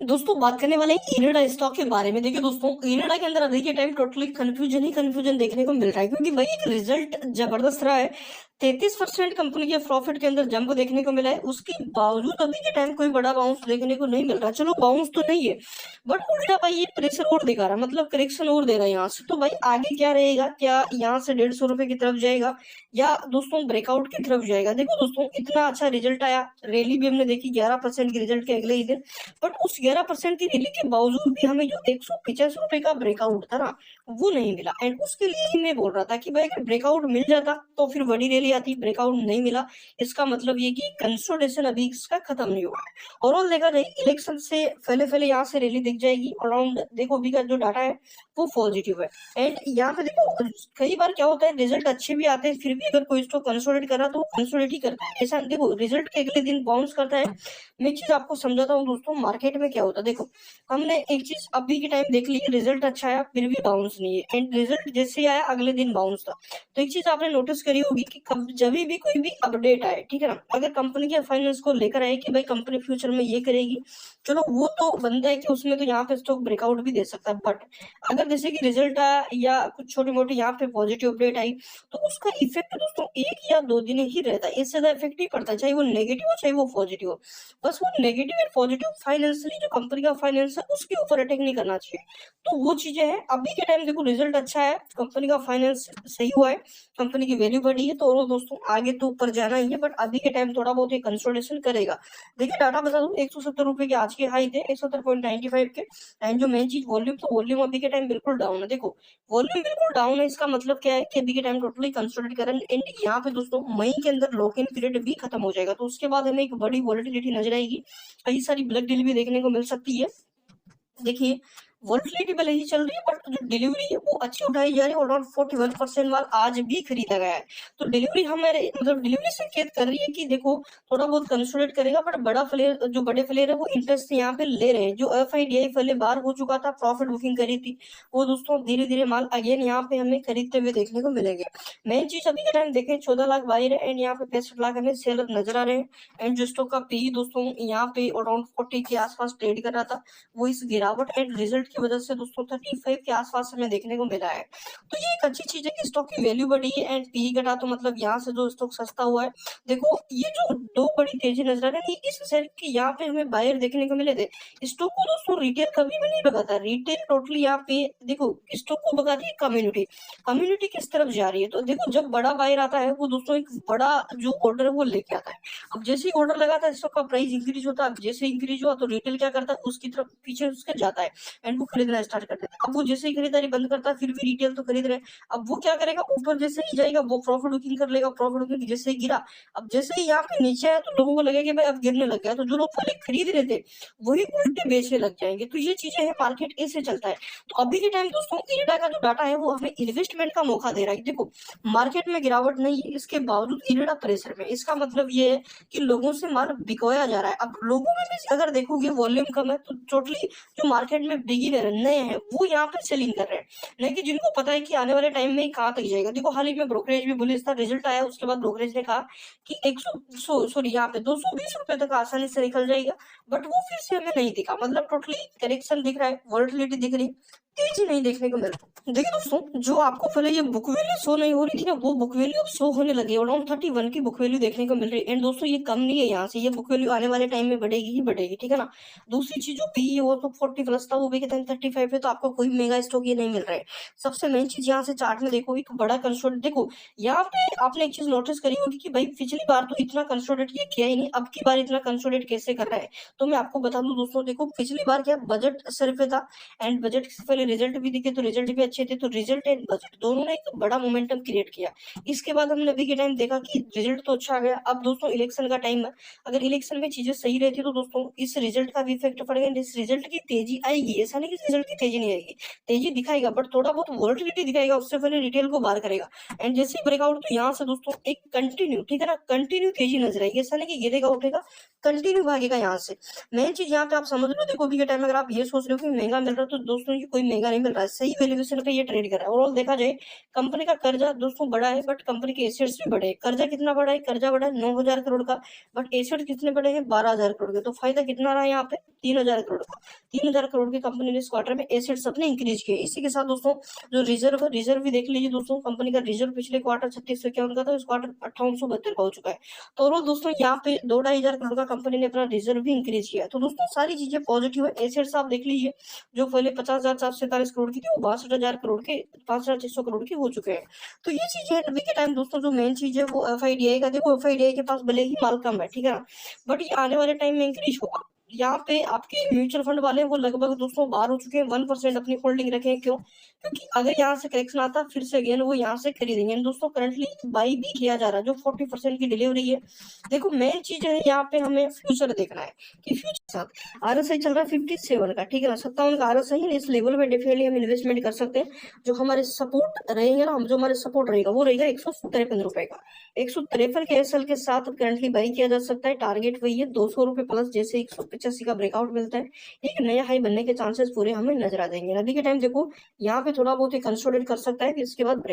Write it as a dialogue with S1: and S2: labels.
S1: दोस्तों बात करने वाले हैं इरेडा स्टॉक के बारे में। देखिए दोस्तों, इरेडा के अंदर अभी के टाइम टोटली कंफ्यूजन देखने को मिल रहा है, क्योंकि भाई एक रिजल्ट जबरदस्त रहा है। 33% कंपनी के प्रॉफिट के अंदर जंप देखने को मिला है, उसके बावजूद अभी के टाइम कोई बड़ा बाउंस देखने को नहीं मिल रहा। चलो बाउंस तो नहीं है, बट उल्टा भाई ये प्रेशर और दिखा रहा है, मतलब करेक्शन और दे रहा है यहाँ से। तो भाई आगे क्या रहेगा, क्या यहाँ से 150 रुपए की तरफ जाएगा या दोस्तों ब्रेकआउट की तरफ जाएगा? देखो दोस्तों, इतना अच्छा रिजल्ट आया, रैली भी हमने देखी 11% की रिजल्ट के अगले ही दिन। बट उस 11% की रैली के बावजूद भी हमें जो 185 रुपए का ब्रेकआउट था ना, वो नहीं मिला। एंड उसके लिए ही मैं बोल रहा था कि भाई अगर ब्रेकआउट मिल जाता तो फिर बड़ी रैली आती। ब्रेकआउट नहीं मिला, इसका मतलब ये कि कंसोलिडेशन अभी इसका खत्म नहीं हुआ है। ओवरऑल देखा जाए इलेक्शन से पहले पहले यहाँ से रैली दिख जाएगी अराउंड। देखो अभी का जो डाटा है वो पॉजिटिव है। एंड यहाँ पे देखो, कई बार क्या होता है, रिजल्ट अच्छे भी आते हैं, फिर भी अगर कोई इसको कंसोलिडेट करा तो कंसोलिडेट ही करता है। ऐसा देखो, रिजल्ट के अगले दिन बाउंस करता है। मैं एक चीज आपको समझाता हूँ दोस्तों, मार्केट में क्या होता है। देखो, हमने एक चीज अभी के टाइम देख ली, रिजल्ट अच्छा आया फिर भी बाउंस नहीं है, एंड रिजल्ट जैसे ही आया अगले दिन बाउंस था। तो एक चीज आपने नोटिस करी होगी कि जब भी कोई भी अपडेट आए, ठीक है ना, अगर कंपनी के फाइनेंस को लेकर आए कि भाई कंपनी फ्यूचर में ये करेगी, चलो वो तो बनता है कि उसमें तो यहाँ पे स्टॉक ब्रेकआउट भी दे सकता है। बट अगर जैसे कि रिजल्ट आया या कुछ छोटी मोटी यहाँ पे पॉजिटिव अपडेट आई, तो उसका इफेक्ट दोस्तों 1 या 2 दिन ही रहता है, इससे ज्यादा इफेक्ट नहीं पड़ता, चाहे वो नेगेटिव हो चाहे वो पॉजिटिव हो। बस वो नेगेटिव और पॉजिटिव फाइनेंशियली जो कंपनी का फाइनेंस है उसके ऊपर अटैक नहीं करना चाहिए। तो वो चीजें हैं। अभी के टाइम देखो, रिजल्ट अच्छा है, कंपनी का फाइनेंस सही हुआ है, कंपनी की वैल्यू बढ़ी है, तो और दोस्तों आगे तो ऊपर जाना ही है। बट अभी के टाइम थोड़ा बहुत कंसोलिडेशन करेगा। देखिए डाटा बता दूं, 170 रुपए के आज के हाई थे, 170.95 के। एंड जो मेन चीज वॉल्यूम, तो वॉल्यूम अभी के टाइम बिल्कुल डाउन है। देखो वॉल्यूम बिल्कुल डाउन है, इसका मतलब क्या है कि अभी के टाइम टोटली कंसोलिडेट करें। एंड यहाँ पे दोस्तों मई के अंदर लॉक इन पीरियड भी खत्म हो जाएगा, तो उसके बाद हमें एक बड़ी वॉलिटिलिटी नजर आएगी, कई सारी ब्लैक डील भी देखने को मिल सकती है। देखिए वोलेटिलिटी भले ही चल रही है, बट जो डिलीवरी है वो अच्छी उठाई जा रही है, अराउंड 41% माल आज भी खरीदा गया है। तो डिलीवरी हमारे मतलब डिलीवरी संकेत कर रही है कि देखो थोड़ा बहुत कंसोलिडेट करेगा, बट बड़ा प्लेयर, जो बड़े प्लेयर है वो इंटरेस्ट यहाँ पे ले रहे हैं। जो एफआईडीआई पहले बार हो चुका था, प्रॉफिट बुकिंग करी थी, वो दोस्तों धीरे धीरे माल अगेन यहाँ पे हमें खरीदते हुए देखने को मिलेंगे। मेन चीज अभी के टाइम देखें, 14 लाख बायर है एंड यहाँ पे 65 लाख हमें सेलर नजर आ रहे हैं। एंड जो स्टॉक का पी दोस्तों यहाँ पे अराउंड 40 के आसपास ट्रेड कर रहा था, वो इस गिरावट एंड रिजल्ट की वजह से दोस्तों 35 के आसपास हमें देखने को मिला है। तो ये एक अच्छी चीज है कि स्टॉक की वैल्यू बढ़ी है एंड पी घटा, तो मतलब यहाँ से जो स्टॉक सस्ता हुआ है। देखो ये जो दो बड़ी तेजी नजर आ रही है, इस शेयर की यहाँ पे हमें बायर देखने को मिले थे। स्टॉक को दोस्तों रिटेल कभी भी नहीं भगाता, रिटेल टोटली यहाँ पे देखो स्टॉक को भगाती है कम्युनिटी। कम्युनिटी किस तरफ जा रही है, तो देखो जब बड़ा बायर आता है वो दोस्तों एक बड़ा जो ऑर्डर है वो लेके आता है। अब जैसे ही ऑर्डर लगाता है स्टॉक का प्राइस इंक्रीज होता है, जैसे इंक्रीज हुआ तो रिटेल क्या करता है, उसकी तरफ पीछे उसके जाता है एंड वो खरीदना स्टार्ट कर देता है। अब वो जैसे ही खरीदारी बंद करता है, फिर भी रिटेल तो खरीद रहे हैं। अब वो क्या करेगा, ऊपर जैसे ही जाएगा वो प्रॉफिट बुकिंग कर लेगा, प्रॉफिट बुकिंग जैसे ही गिरा, अब जैसे ही यहाँ पे नीचे है तो लोगों को लगेगा कि भाई अब गिरने लग गया, तो जो लोग पहले खरीद रहे थे वही उल्टे बेचने लग जाएंगे। तो ये चीजें हैं, मार्केट ऐसे चलता है। तो अभी के टाइम दोस्तों इरेडा का जो डाटा है वो हमें इन्वेस्टमेंट का मौका दे रहा है। देखो मार्केट में गिरावट नहीं है, इसके बावजूद इरेडा प्रेशर में, इसका मतलब ये है कि लोगों से माल बिकोया जा रहा है। अब लोगों में भी अगर देखोगे वॉल्यूम कम है, तो टोटली जो मार्केट में बिगिनर नए हैं वो यहाँ पे सेलिंग कर रहे हैं, नहीं कि जिनको पता है कि आने वाले टाइम में कहाँ तक जाएगा। देखो हाल ही में ब्रोकरेज भी बुलिश था, रिजल्ट आया उसके बाद ब्रोकरेज ने कहा कि 100 सॉरी यहाँ पे 220 रुपए तक आसानी से निकल जाएगा। बट वो फिर से हमें नहीं दिखा, मतलब टोटली करेक्शन दिख रहा है, वॉलिटिलिटी दिख रही, तेजी नहीं देखने को मिल रहा। देखिए दोस्तों, जो आपको पहले ये बुक वैल्यू शो नहीं हो रही थी ना, वो बुक वैल्यू अब शो होने लगी, अराउंड 31 की बुक वैल्यू देखने को मिल रही है। एंड दोस्तों ये कम नहीं है, यहाँ से ये बुक वैल्यू आने वाले टाइम में बढ़ेगी ही बढ़ेगी, ठीक है ना। दूसरी चीज, जो पी वो तो 40+ था, वो भी कहते हैं 35 है, तो आपको कोई मेगा स्टॉक ये नहीं मिल रहा है। सबसे मेन चीज यहाँ से चार्ट में देखो, एक बड़ा कंसोलिडेट देखो, यहाँ पे आपने एक चीज नोटिस करी होगी कि भाई पिछली बार तो इतना कंसोलिडेट ये किया ही नहीं, अब की बार इतना कंसोलिडेट कैसे कर रहा है। तो मैं आपको बता दूं दोस्तों, देखो पिछली बार क्या बजट सर पे था, एंड बजट से पहले रिजल्ट भी दिखे, तो रिजल्ट भी अच्छे थे, तो रिजल्ट एंड बजट दोनों ने एक बड़ा मोमेंटम क्रिएट किया। इसके बाद हमने अभी के टाइम देखा कि रिजल्ट तो अच्छा आ गया। अब दोस्तों इलेक्शन का टाइम है, अगर इलेक्शन में चीजें सही रहती तो दोस्तों इस रिजल्ट का भी इफेक्ट पड़ेगा, इस रिजल्ट की तेजी आएगी, ऐसा नहीं नहीं कि रिजल्ट की तेजी नहीं आएगी, तेजी दिखाएगा बट थोड़ा बहुत वोलेटिलिटी दिखाएगा, उससे पहले रिटेल को बाहर करेगा। एंड जैसे ब्रेकआउट तो यहाँ से दोस्तों एक कंटिन्यू, ठीक है ना, कंटिन्यू तेजी नजर आएगी, ऐसा नहीं कि गिरेगा उठेगा, कंटिन्यू भागेगा यहाँ से। मेन चीज यहाँ पे आप समझ लो, देखो अभी के टाइम में अगर आप ये सोच रहे हो कि महंगा मिल रहा है, तो दोस्तों ये कोई महंगा नहीं मिल रहा है, सही वैल्यूएशन पे ये ट्रेड कर रहा है। ओवरऑल देखा जाए कंपनी का कर्जा दोस्तों बड़ा है, बट कंपनी के एसेट्स भी बड़े हैं। कर्जा कितना बड़ा है? कर्जा बड़ा है 9,000 करोड़ का, बट एसेट कितने बड़े हैं? 12,000 करोड़ के। तो फायदा कितना रहा यहाँ पे? 3,000 करोड़ का। 3,000 करोड़ की कंपनी ने इस क्वार्टर में एसेट्स अपने इंक्रीज किए। इसी के साथ दोस्तों जो रिजर्व भी देख लीजिए दोस्तों, कंपनी का रिजर्व पिछले क्वार्टर 3651 का था, इस क्वार्टर 5872 का हो चुका है। तो ओवरऑल दोस्तों यहाँ पे 2-2,500 करोड़ का कंपनी ने अपना रिजर्व भी इंक्रीज किया है। तो दोस्तों सारी चीजें पॉजिटिव है। एसेट्स आप देख लीजिए, जो पहले 50,747 करोड़ की थी, वो 62,000 करोड़ के, 5,600 करोड़ के हो चुके हैं। तो ये चीजें अभी के टाइम दोस्तों जो मेन चीज है वो एफआईडीआई का, देखो एफआईडीआई के पास भले ही माल कम है, ठीक है ना, बट ये आने वाले टाइम में इंक्रीज होगा। यहाँ पे आपके म्यूचुअल फंड वाले हैं वो लगभग दोस्तों बाहर हो चुके हैं, 1% अपनी होल्डिंग रखे हैं। क्यों? क्योंकि अगर यहाँ से करेक्शन आता फिर से अगेन वो यहाँ से खरीदेंगे। दोस्तों करंटली बाई भी किया जा रहा है, जो 40% की डिलीवरी है। देखो मेन चीज है यहाँ पे हमें फ्यूचर देखना है कि फ्यूचर साथ आरएसआई चल रहा है 57 का, ठीक है ना, 57 का आरएसआई। इस लेवल पे डेफिनेटली हम इन्वेस्टमेंट कर सकते हैं। जो हमारे सपोर्ट रहेंगे ना, जो हमारे सपोर्ट रहेगा वो रहेगा 153 रुपए का। 153 के एसएल के साथ करंटली बाई किया जा सकता है। टारगेट वही है 200 रुपए प्लस, जैसे 185 का ब्रेकआउट मिलता है एक नया हाई बनने के चांसेस पूरे हमें नजर आ जाएंगे। अभी के टाइम देखो यहाँ पे थोड़ा बहुत ही कंसोलिडेट कर सकता है, फिर इसके बाद